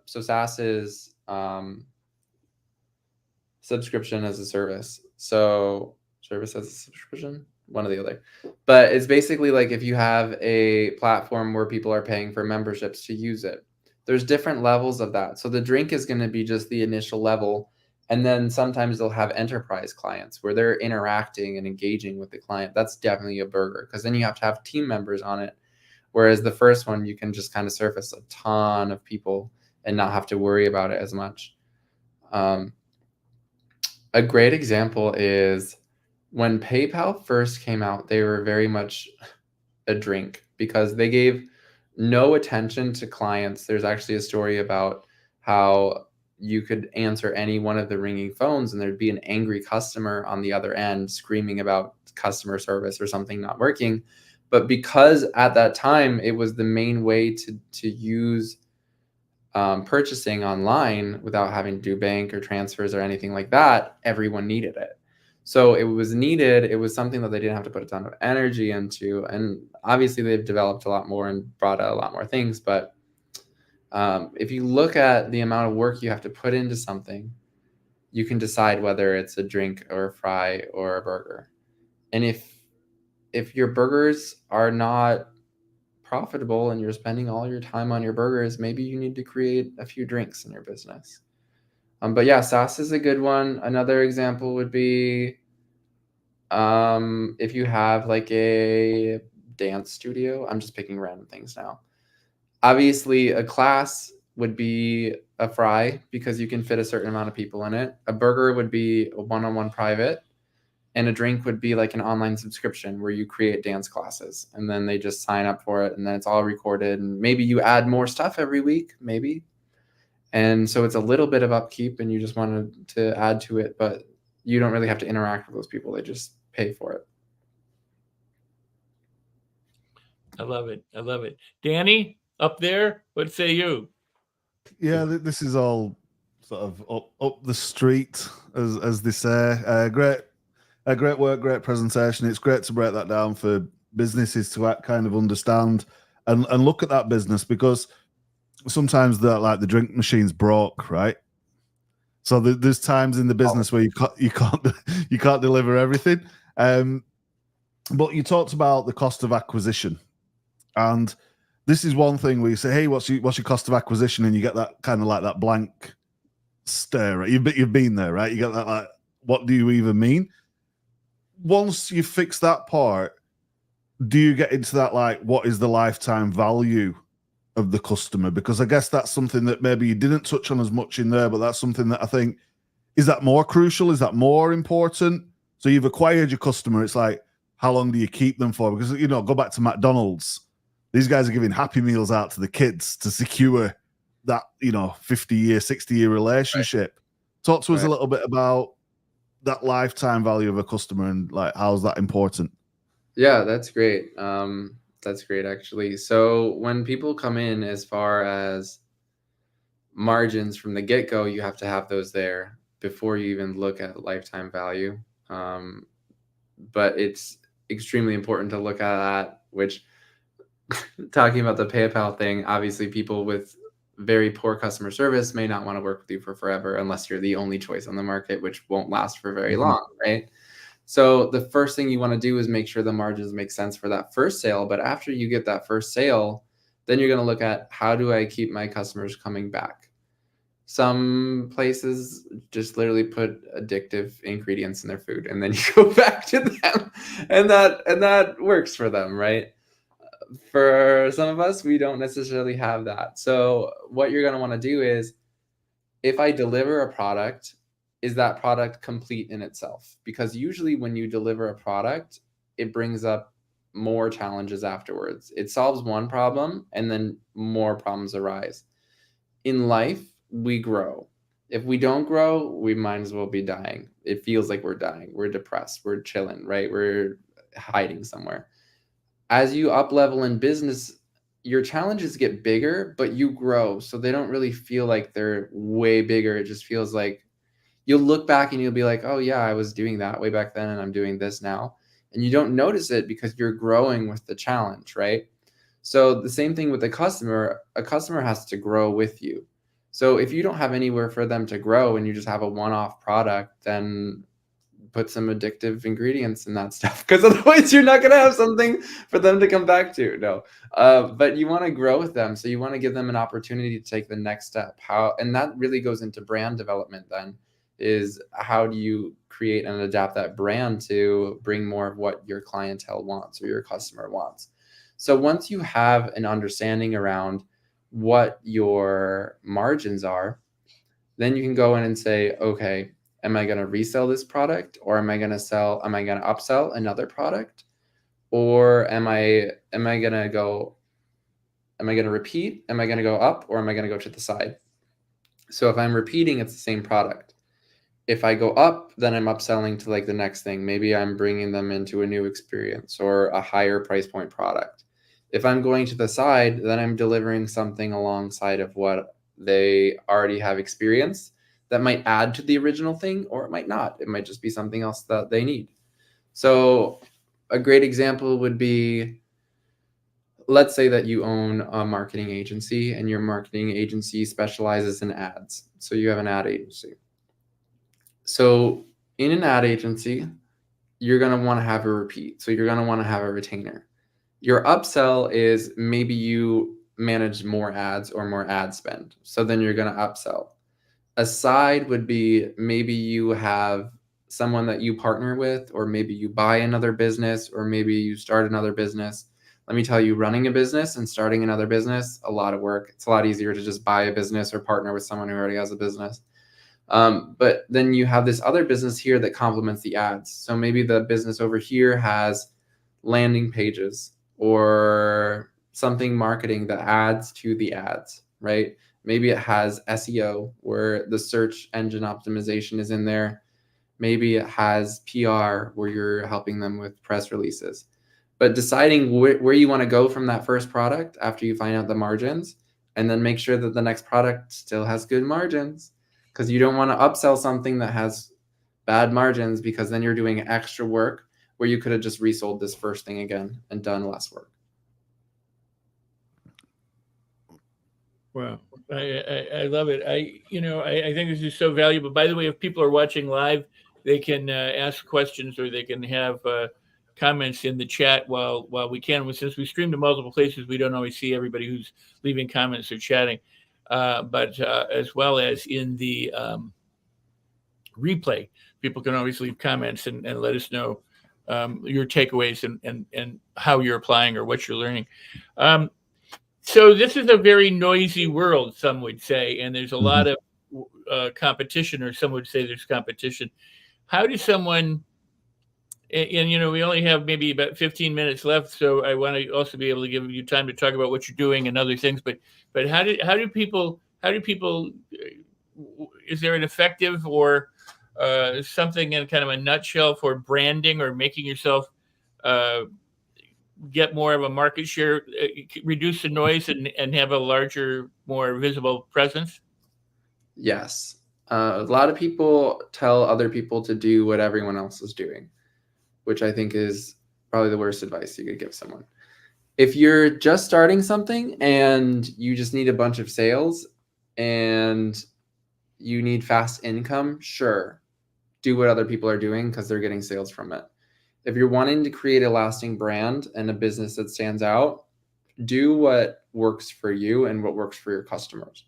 SaaS is subscription as a service. So service as a subscription, one or the other. But it's basically like if you have a platform where people are paying for memberships to use it, there's different levels of that. So the drink is going to be just the initial level. And then sometimes they'll have enterprise clients where they're interacting and engaging with the client. That's definitely a burger because then you have to have team members on it. Whereas the first one, you can just kind of surface a ton of people and not have to worry about it as much. A great example is when PayPal first came out, they were very much a drink because they gave no attention to clients. There's actually a story about how you could answer any one of the ringing phones and there'd be an angry customer on the other end screaming about customer service or something not working. But because at that time it was the main way to use purchasing online without having to do bank or transfers or anything like that, everyone needed it. So it was needed. It was something that they didn't have to put a ton of energy into. And obviously they've developed a lot more and brought out a lot more things. But if you look at the amount of work you have to put into something, you can decide whether it's a drink or a fry or a burger. And if your burgers are not profitable and you're spending all your time on your burgers, maybe you need to create a few drinks in your business. But yeah, SaaS is a good one. Another example would be if you have like a dance studio. I'm just picking random things now. Obviously, a class would be a fry because you can fit a certain amount of people in it. A burger would be a one-on-one private. And a drink would be like an online subscription where you create dance classes and then they just sign up for it and then it's all recorded. And maybe you add more stuff every week, maybe. And so it's a little bit of upkeep and you just wanted to add to it, but you don't really have to interact with those people. They just pay for it. I love it. I love it. Danny, up there, what say you? Yeah, this is all sort of up the street, as they say. Great work, great presentation. It's great to break that down for businesses to kind of understand and look at that business, because sometimes the drink machine's broke, right? So there's times in the business where you can't deliver everything. But you talked about the cost of acquisition, and this is one thing where you say, "Hey, what's your cost of acquisition?" and you get that kind of like that blank stare. Right? You've been there, right? You get that like, what do you even mean? Once you fix that part, do you get into that like, what is the lifetime value of the customer? Because I guess that's something that maybe you didn't touch on as much in there, but that's something that I think, is that more crucial? Is that more important? So you've acquired your customer. It's like, how long do you keep them for? Because, go back to McDonald's. These guys are giving Happy Meals out to the kids to secure that, 50-year, 60-year relationship. Right. Talk to us a little bit about that lifetime value of a customer and like, how's that important? Yeah, that's great. That's great, actually. So when people come in, as far as margins from the get-go, you have to have those there before you even look at lifetime value. But it's extremely important to look at that, which talking about the PayPal thing, obviously people with very poor customer service may not want to work with you for forever unless you're the only choice on the market, which won't last for very long, right? So the first thing you want to do is make sure the margins make sense for that first sale. But after you get that first sale, then you're going to look at, how do I keep my customers coming back? Some places just literally put addictive ingredients in their food and then you go back to them, and that works for them, right? For some of us, we don't necessarily have that. So what you're going to want to do is, if I deliver a product, is that product complete in itself? Because usually when you deliver a product, it brings up more challenges afterwards. It solves one problem and then more problems arise. In life, we grow. If we don't grow, we might as well be dying. It feels like we're dying. We're depressed. We're chilling, right? We're hiding somewhere. As you up level in business, your challenges get bigger, but you grow. So they don't really feel like they're way bigger. It just feels like you'll look back and you'll be like, oh yeah, I was doing that way back then and I'm doing this now. And you don't notice it because you're growing with the challenge, right? So the same thing with the customer. A customer has to grow with you. So if you don't have anywhere for them to grow and you just have a one-off product, then put some addictive ingredients in that stuff, because otherwise you're not going to have something for them to come back to. No, but you want to grow with them. So you want to give them an opportunity to take the next step. And that really goes into brand development then, is how do you create and adapt that brand to bring more of what your clientele wants or your customer wants. So once you have an understanding around what your margins are, then you can go in and say, okay, am I going to resell this product, or am I going to upsell another product? Or am I going to repeat? Am I going to go up, or am I going to go to the side? So if I'm repeating, it's the same product. If I go up, then I'm upselling to like the next thing. Maybe I'm bringing them into a new experience or a higher price point product. If I'm going to the side, then I'm delivering something alongside of what they already have experienced that might add to the original thing, or it might not. It might just be something else that they need. So a great example would be, let's say that you own a marketing agency and your marketing agency specializes in ads. So you have an ad agency. So in an ad agency, you're going to want to have a repeat. So you're going to want to have a retainer. Your upsell is maybe you manage more ads or more ad spend. So then you're going to upsell. A side would be maybe you have someone that you partner with, or maybe you buy another business, or maybe you start another business. Let me tell you, running a business and starting another business, a lot of work. It's a lot easier to just buy a business or partner with someone who already has a business. But then you have this other business here that complements the ads. So maybe the business over here has landing pages or something marketing that adds to the ads, right? Maybe it has SEO where the search engine optimization is in there. Maybe it has PR where you're helping them with press releases. But deciding where you want to go from that first product after you find out the margins, and then make sure that the next product still has good margins, because you don't want to upsell something that has bad margins, because then you're doing extra work where you could have just resold this first thing again and done less work. Wow. I love it. I think this is so valuable. By the way, if people are watching live, they can ask questions, or they can have comments in the chat while we can. Since we stream to multiple places, we don't always see everybody who's leaving comments or chatting. But as well as in the replay, people can always leave comments and let us know your takeaways and how you're applying or what you're learning. So this is a very noisy world, some would say, and there's a lot of competition, or some would say there's competition. How does someone, and we only have maybe about 15 minutes left, so I want to also be able to give you time to talk about what you're doing and other things. But how do people? Is there an effective or something in kind of a nutshell for branding or making yourself get more of a market share, reduce the noise, and have a larger, more visible presence? Yes. A lot of people tell other people to do what everyone else is doing, which I think is probably the worst advice you could give someone. If you're just starting something and you just need a bunch of sales and you need fast income, sure, do what other people are doing because they're getting sales from it. If you're wanting to create a lasting brand and a business that stands out, do what works for you and what works for your customers.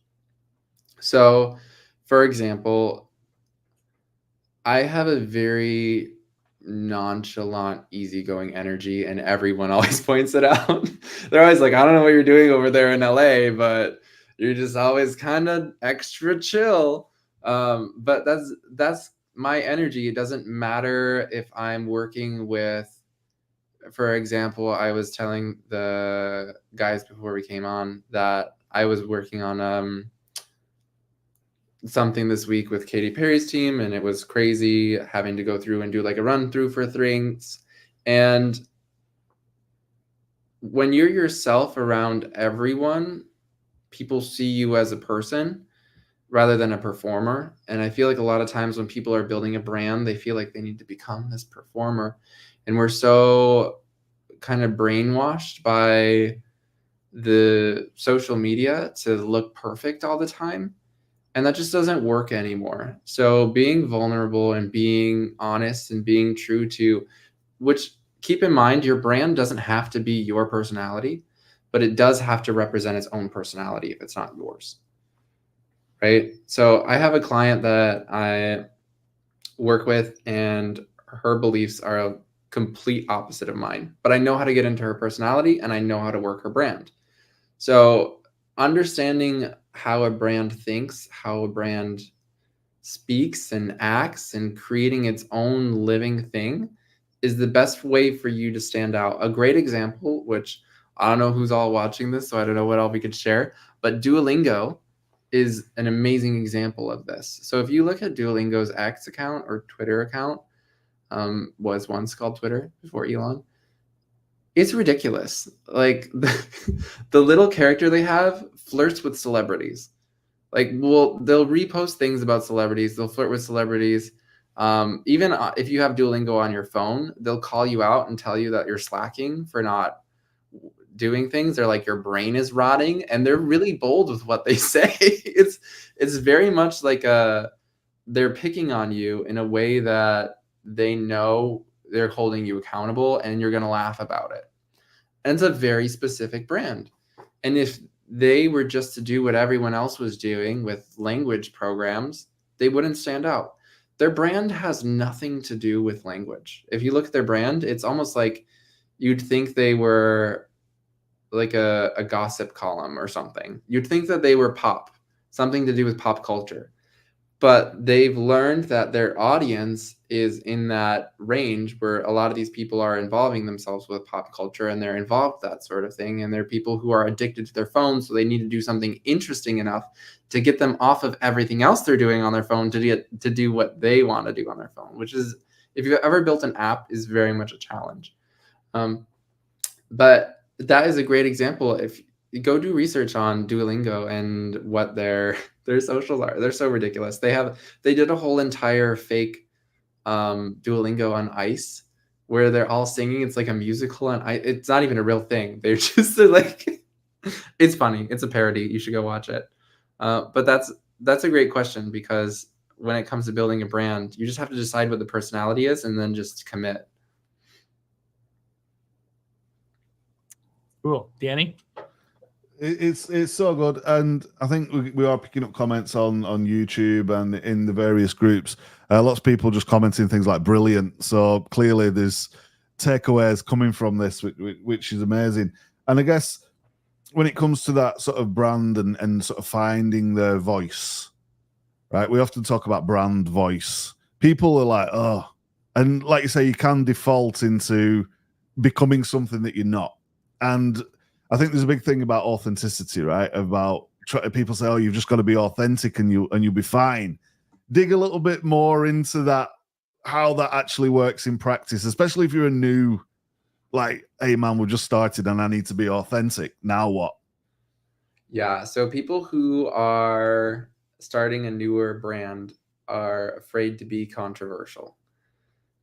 So, for example, I have a very nonchalant, easygoing energy, and everyone always points it out. They're always like, I don't know what you're doing over there in LA, but you're just always kind of extra chill. But that's my energy. It doesn't matter if I'm working with, for example, I was telling the guys before we came on that I was working on something this week with Katy Perry's team, and it was crazy having to go through and do like a run through for things. And when you're yourself around everyone, people see you as a person rather than a performer. And I feel like a lot of times when people are building a brand, they feel like they need to become this performer. And we're so kind of brainwashed by the social media to look perfect all the time. And that just doesn't work anymore. So being vulnerable and being honest and being true to, which, keep in mind, your brand doesn't have to be your personality, but it does have to represent its own personality if it's not yours. Right? So I have a client that I work with, and her beliefs are a complete opposite of mine, but I know how to get into her personality and I know how to work her brand. So understanding how a brand thinks, how a brand speaks and acts, and creating its own living thing is the best way for you to stand out. A great example, which I don't know who's all watching this, so I don't know what all we could share, but Duolingo is an amazing example of this. So if you look at Duolingo's X account or Twitter account, was once called Twitter before Elon, it's ridiculous. Like the little character they have flirts with celebrities. Like, well, they'll repost things about celebrities. They'll flirt with celebrities. Even if you have Duolingo on your phone, they'll call you out and tell you that you're slacking for not doing things. They're like, your brain is rotting, and they're really bold with what they say. It's very much like they're picking on you in a way that they know they're holding you accountable, and you're going to laugh about it. And it's a very specific brand. And if they were just to do what everyone else was doing with language programs, they wouldn't stand out. Their brand has nothing to do with language. If you look at their brand, it's almost like you'd think they were like a gossip column or something. You'd think that they were pop, something to do with pop culture. But they've learned that their audience is in that range where a lot of these people are involving themselves with pop culture, and they're involved with that sort of thing. And they're people who are addicted to their phones, so they need to do something interesting enough to get them off of everything else they're doing on their phone to do what they want to do on their phone, which is, if you've ever built an app, is very much a challenge. But that is a great example. If you go do research on Duolingo and what their socials are, they're so ridiculous. They did a whole entire fake Duolingo on ice where they're all singing. It's like a musical on ice. It's not even a real thing. They're like, it's funny. It's a parody. You should go watch it. But that's a great question, because when it comes to building a brand, you just have to decide what the personality is and then just commit. Cool. Danny? It's so good, and I think we are picking up comments on YouTube and in the various groups. Lots of people just commenting things like brilliant. So clearly there's takeaways coming from this, which is amazing. And I guess when it comes to that sort of brand and sort of finding their voice, right? We often talk about brand voice. People are like, oh, and like you say, you can default into becoming something that you're not. And I think there's a big thing about authenticity, right? About people say, oh, you've just got to be authentic and you'll be fine. Dig a little bit more into that, how that actually works in practice, especially if you're a new, like, hey man, we've just started and I need to be authentic. Now what? Yeah. So people who are starting a newer brand are afraid to be controversial,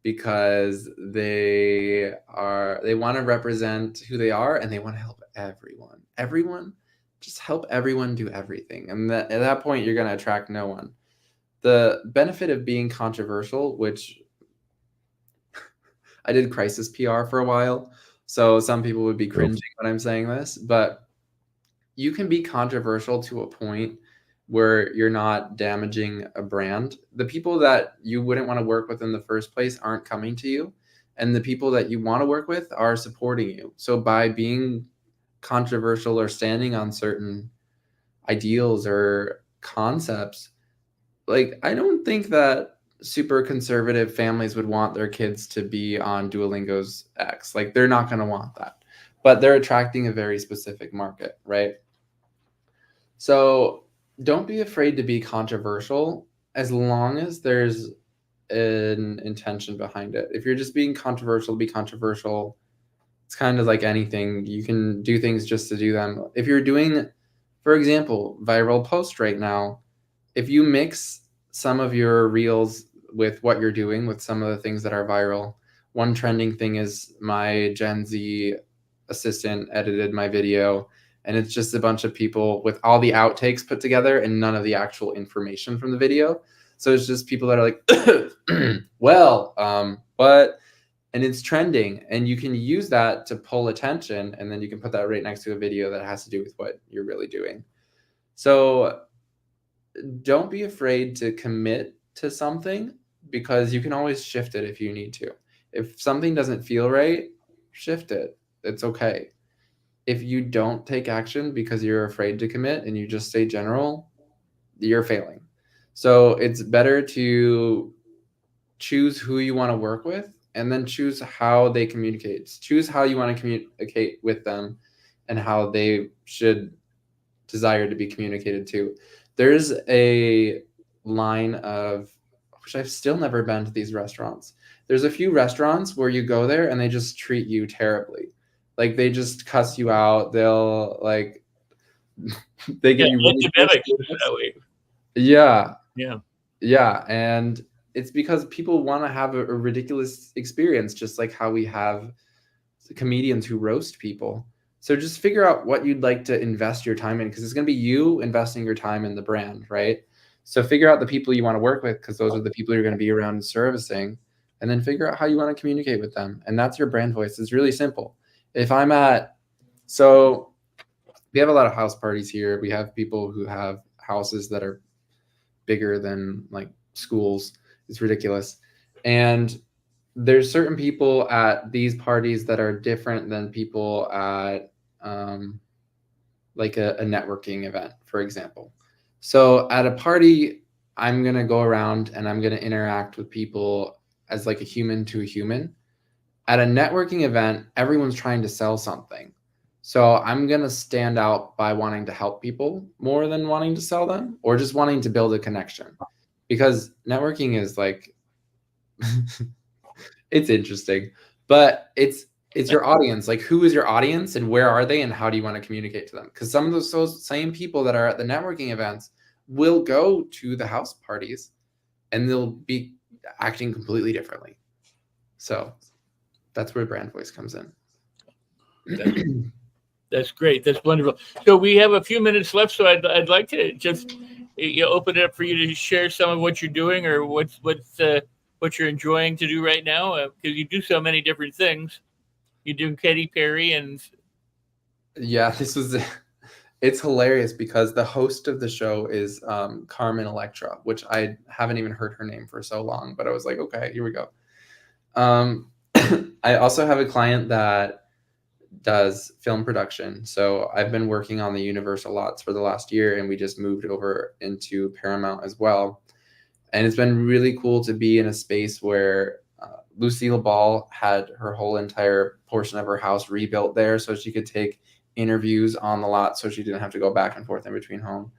because they want to represent who they are, and they want to help everyone just help everyone do everything. And at that point, you're going to attract no one. The benefit of being controversial, which I did crisis PR for a while, so some people would be cringing when I'm saying this, but you can be controversial to a point where you're not damaging a brand. The people that you wouldn't want to work with in the first place aren't coming to you, and the people that you want to work with are supporting you. So by being controversial or standing on certain ideals or concepts, like, I don't think that super conservative families would want their kids to be on Duolingo's X. Like, they're not going to want that, but they're attracting a very specific market, right? So don't be afraid to be controversial, as long as there's an intention behind it. If you're just being controversial to be controversial, it's kind of like anything. You can do things just to do them. If you're doing, for example, viral post right now, if you mix some of your reels with what you're doing with some of the things that are viral, one trending thing is my Gen Z assistant edited my video, and it's just a bunch of people with all the outtakes put together and none of the actual information from the video. So it's just people that are like, well, what? And it's trending, and you can use that to pull attention, and then you can put that right next to a video that has to do with what you're really doing. So don't be afraid to commit to something, because you can always shift it if you need to. If something doesn't feel right, shift it. It's okay. If you don't take action because you're afraid to commit and you just stay general, you're failing. So it's better to choose who you want to work with, and then choose how they communicate. Choose how you want to communicate with them and how they should desire to be communicated to. there's a line of, which I've still never been to these restaurants. There's a few restaurants where you go there and they just treat you terribly. Like they just cuss you out. They'll like, they give you really poor service. Yeah. Yeah. Yeah. And it's because people want to have a ridiculous experience, just like how we have comedians who roast people. So just figure out what you'd like to invest your time in, because it's going to be you investing your time in the brand, right? So figure out the people you want to work with, because those are the people you're going to be around and servicing, and then figure out how you want to communicate with them. And that's your brand voice. It's really simple. If I'm so we have a lot of house parties here. We have people who have houses that are bigger than like schools. It's ridiculous. And there's certain people at these parties that are different than people at like a networking event, for example. So at a party, I'm going to go around and I'm going to interact with people as like a human to a human. At a networking event, everyone's trying to sell something. So I'm going to stand out by wanting to help people more than wanting to sell them, or just wanting to build a connection, because networking is like, it's interesting, but it's your audience. Like, who is your audience and where are they and how do you want to communicate to them? Because some of those same people that are at the networking events will go to the house parties and they'll be acting completely differently. So that's where brand voice comes in. That's great. That's wonderful. So we have a few minutes left, so I'd like to just open it up for you to share some of what you're doing, or what you're enjoying to do right now, because you do so many different things. You do Katy Perry, and yeah, it's hilarious because the host of the show is Carmen Electra, which I haven't even heard her name for so long, but I was like, okay, here we go. I also have a client that does film production. So I've been working on the Universal lots for the last year, and we just moved over into Paramount as well. And it's been really cool to be in a space where Lucille Ball had her whole entire portion of her house rebuilt there so she could take interviews on the lot, so she didn't have to go back and forth in between home.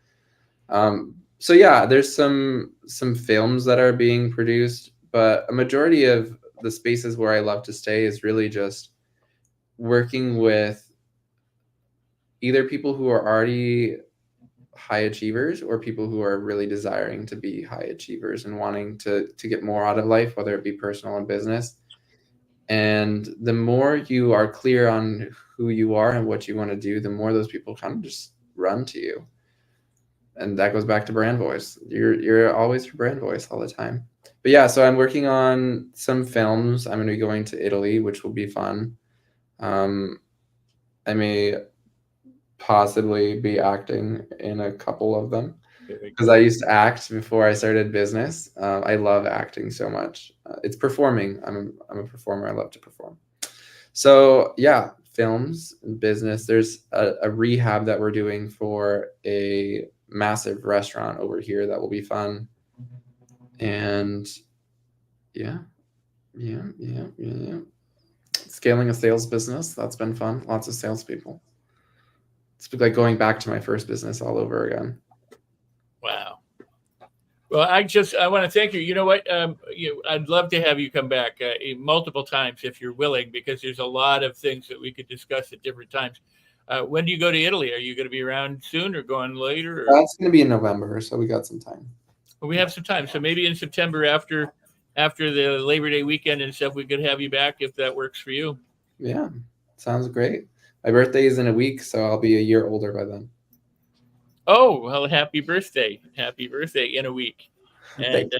So yeah, there's some films that are being produced, but a majority of the spaces where I love to stay is really just working with either people who are already high achievers or people who are really desiring to be high achievers and wanting to get more out of life, whether it be personal and business. And the more you are clear on who you are and what you want to do, the more those people kind of just run to you. And that goes back to brand voice. You're always your brand voice all the time. But yeah, so I'm working on some films. I'm going to be going to Italy, which will be fun. I may possibly be acting in a couple of them, because I used to act before I started business. I love acting so much. It's performing. I'm a performer. I love to perform. So yeah, films and business. There's a rehab that we're doing for a massive restaurant over here that will be fun. And yeah. Scaling a sales business. That's been fun. Lots of salespeople. It's like going back to my first business all over again. Wow. Well, I want to thank you. You know what? I'd love to have you come back multiple times if you're willing, because there's a lot of things that we could discuss at different times. When do you go to Italy? Are you going to be around soon or going later? That's going to be in November, so we got some time. Well, we have some time. So maybe in September after the Labor Day weekend and stuff, we could have you back if that works for you. Yeah, sounds great. My birthday is in a week, so I'll be a year older by then. Oh, well, happy birthday. Happy birthday in a week. And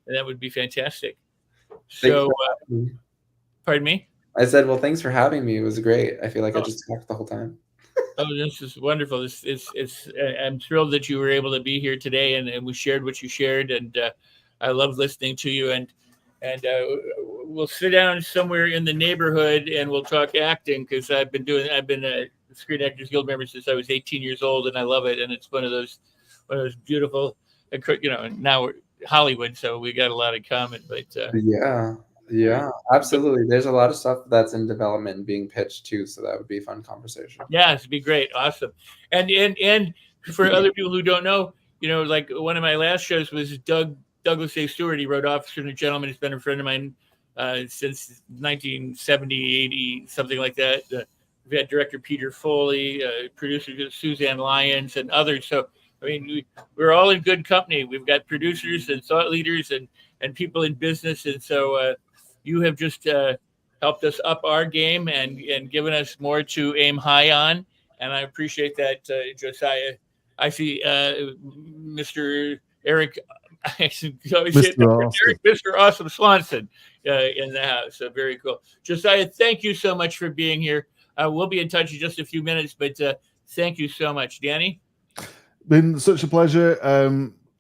that would be fantastic. So, pardon me? I said, well, thanks for having me. It was great. I feel like I just talked the whole time. Oh, this is wonderful. I'm thrilled that you were able to be here today, and we shared what you shared, and I love listening to you. And we'll sit down somewhere in the neighborhood and we'll talk acting, because I've been a Screen Actors Guild member since I was 18 years old, and I love it. And it's one of those beautiful, now we're Hollywood, so we got a lot in common. But yeah, absolutely. There's a lot of stuff that's in development and being pitched too, so that would be a fun conversation. Yeah, it'd be great, awesome. And for other people who don't know, like one of my last shows was Douglas A. Stewart. He wrote Officer and a Gentleman. He's been a friend of mine since 1970, 80, something like that. We've had director Peter Foley, producer Suzanne Lyons, and others. So, I mean, we're all in good company. We've got producers and thought leaders and people in business. And so you have just helped us up our game and given us more to aim high on. And I appreciate that, Josiah. I see Mr. Eric, Mr. Awesome Swanson in the house. So very cool. Josiah, thank you so much for being here. We'll be in touch in just a few minutes, but thank you so much. Danny? Been such a pleasure.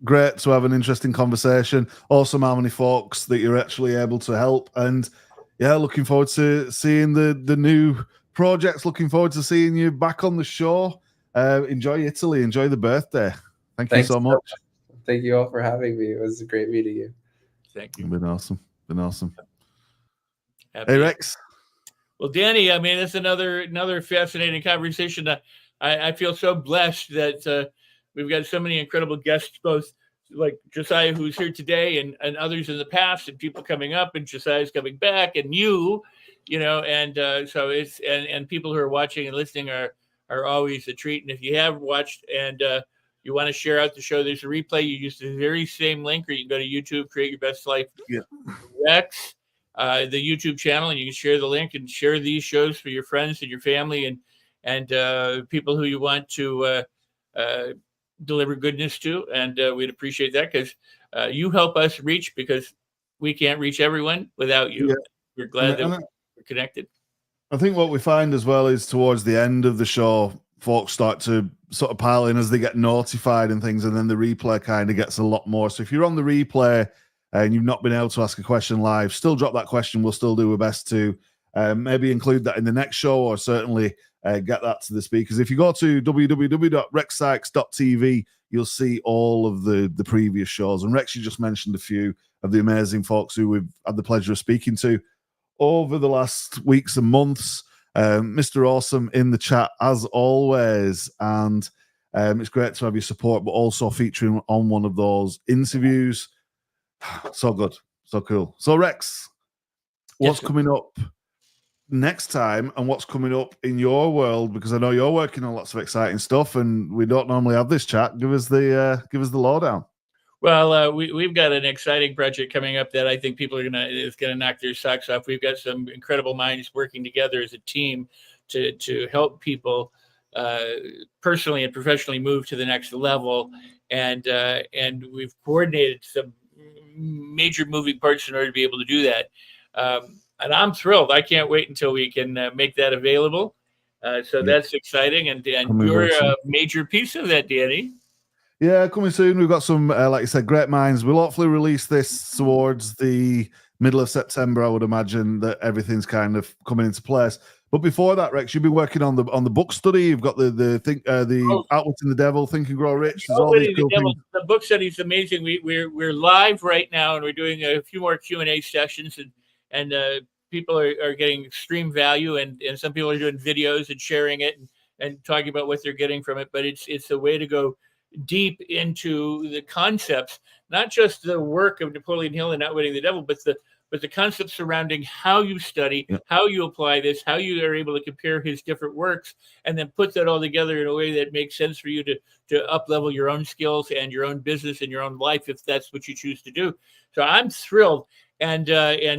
Great to have an interesting conversation. Awesome how many folks that you're actually able to help. And yeah, looking forward to seeing the new projects. Looking forward to seeing you back on the show. Enjoy Italy. Enjoy the birthday. Thanks you so much. Thank you all for having me. It was great meeting you. Thank you. Been awesome. Happy. Hey, Rex. Well, Danny, I mean, it's another fascinating conversation. I feel so blessed that we've got so many incredible guests, both like Josiah, who's here today, and others in the past, and people coming up, and Josiah's coming back, and and so it's and people who are watching and listening are always a treat. And if you have watched and you want to share out the show, there's a replay. You use the very same link, or you can go to YouTube, Create Your Best Life, Rex, the YouTube channel, and you can share the link and share these shows for your friends and your family and people who you want to deliver goodness to. And we'd appreciate that because you help us reach, because we can't reach everyone without you. Yeah. We're glad that we're connected. I think what we find as well is towards the end of the show, folks start to sort of pile in as they get notified and things, and then the replay kind of gets a lot more. So if you're on the replay and you've not been able to ask a question live, still drop that question. We'll still do our best to maybe include that in the next show, or certainly get that to the speakers. If you go to www.rexsikes.tv, you'll see all of the previous shows. And Rex, you just mentioned a few of the amazing folks who we've had the pleasure of speaking to over the last weeks and months. Mr. Awesome in the chat as always, and it's great to have your support, but also featuring on one of those interviews. So good, so cool. So Rex, what's coming up next time, and what's coming up in your world? Because I know you're working on lots of exciting stuff, and we don't normally have this chat. Give us the lowdown. Well, we've got an exciting project coming up that I think people is gonna knock their socks off. We've got some incredible minds working together as a team to help people personally and professionally move to the next level, and we've coordinated some major moving parts in order to be able to do that. And I'm thrilled. I can't wait until we can make that available. So that's exciting, and you're a major piece of that, Danny. Yeah, coming soon. We've got some, like you said, great minds. We'll hopefully release this towards the middle of September. I would imagine that everything's kind of coming into place. But before that, Rex, you've been working on the book study. You've got the Outwitting the Devil, Think and Grow Rich. The book study is amazing. We're live right now, and we're doing a few more Q&A sessions, and people are getting extreme value, and some people are doing videos and sharing it and talking about what they're getting from it. But it's a way to go deep into the concepts, not just the work of Napoleon Hill and Outwitting the Devil, but the concepts surrounding how you study, how you apply this, how you are able to compare his different works, and then put that all together in a way that makes sense for you to up-level your own skills and your own business and your own life, if that's what you choose to do. So I'm thrilled, and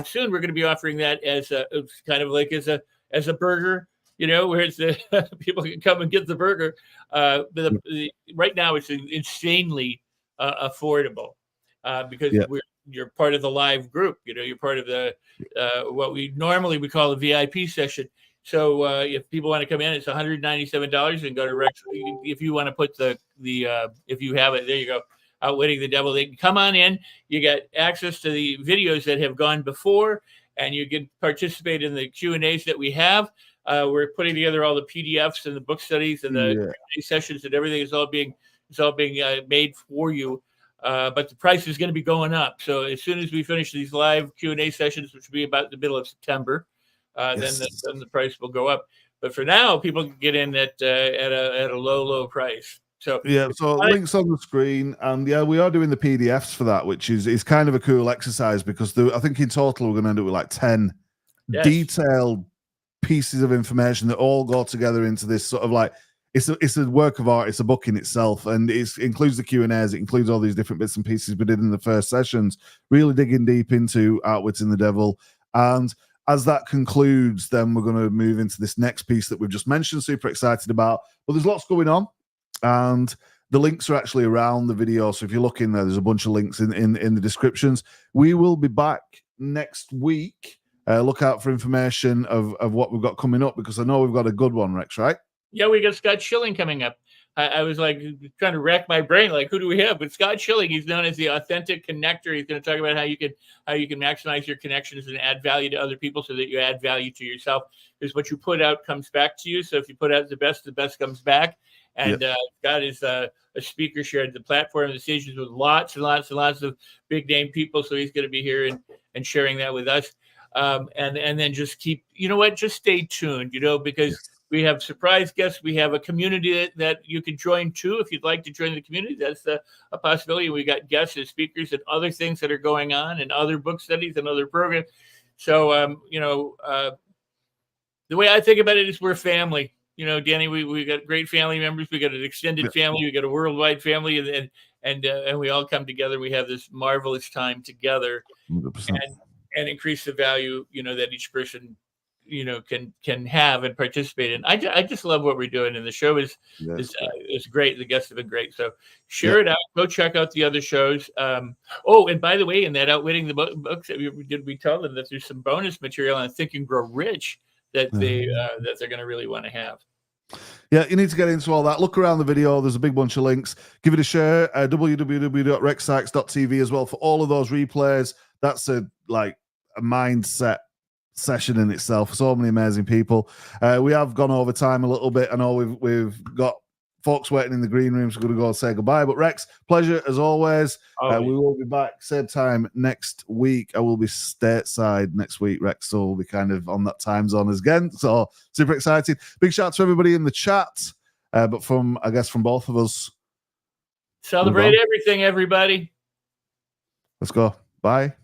soon we're going to be offering that as a kind of like as a burger, where it's people can come and get the burger. Right now it's insanely affordable because you're part of the live group. You're part of the what we normally would call a VIP session. So if people want to come in, it's $197 and go to Rex. If you want to put the if you have it, there you go. Outwitting the Devil. They can come on in. You get access to the videos that have gone before, and you can participate in the Q&As that we have. We're putting together all the PDFs and the book studies and the sessions, and everything is all being made for you. But the price is going to be going up. So as soon as we finish these live Q&A sessions, which will be about the middle of September, then the price will go up. But for now, people can get in at a low price. So yeah, so links on the screen, and yeah, we are doing the PDFs for that, which is kind of a cool exercise because I think in total we're going to end up with like 10 detailed pieces of information that all go together into this sort of like it's a work of art. It's a book in itself, and it includes the Q&As. It includes all these different bits and pieces we did in the first sessions, really digging deep into Outwitting the Devil. And as that concludes, then we're going to move into this next piece that we've just mentioned. Super excited about, but there's lots going on, and the links are actually around the video. So if you look in there, there's a bunch of links in the descriptions. We will be back next week. Look out for information of what we've got coming up, because I know we've got a good one, Rex, right? Yeah, we got Scott Schilling coming up. I was like trying to rack my brain, like, who do we have? But Scott Schilling, he's known as the authentic connector. He's going to talk about how you can maximize your connections and add value to other people so that you add value to yourself. Because what you put out comes back to you. So if you put out the best comes back. And Scott is a speaker, shared the platform, the stages with lots and lots and lots of big name people. So he's going to be here and sharing that with us. And then just just stay tuned, because we have surprise guests. We have a community that you can join too. If you'd like to join the community, that's a possibility. We got guests and speakers and other things that are going on, and other book studies and other programs. So, the way I think about it is we're family. Danny, we got great family members. We got an extended family. We got a worldwide family, and we all come together. We have this marvelous time together, 100%. And increase the value, that each person, can have and participate in. I just love what we're doing, and the show is great. The guests have been great. So share it out. Go check out the other shows. And by the way, in that Outwitting the books, we tell them that there's some bonus material on Think and Grow Rich that they're going to really want to have. Yeah, you need to get into all that. Look around the video. There's a big bunch of links. Give it a share. www.rexsikes.tv as well for all of those replays. That's a mindset session in itself. So many amazing people. We have gone over time a little bit. I know we've got folks waiting in the green rooms. We're going to go and say goodbye. But Rex, pleasure as always. We will be back same time next week. I will be stateside next week, Rex. So we'll be kind of on that time zone again. So super excited. Big shout out to everybody in the chat. But from both of us. Celebrate everything, everybody. Let's go. Bye.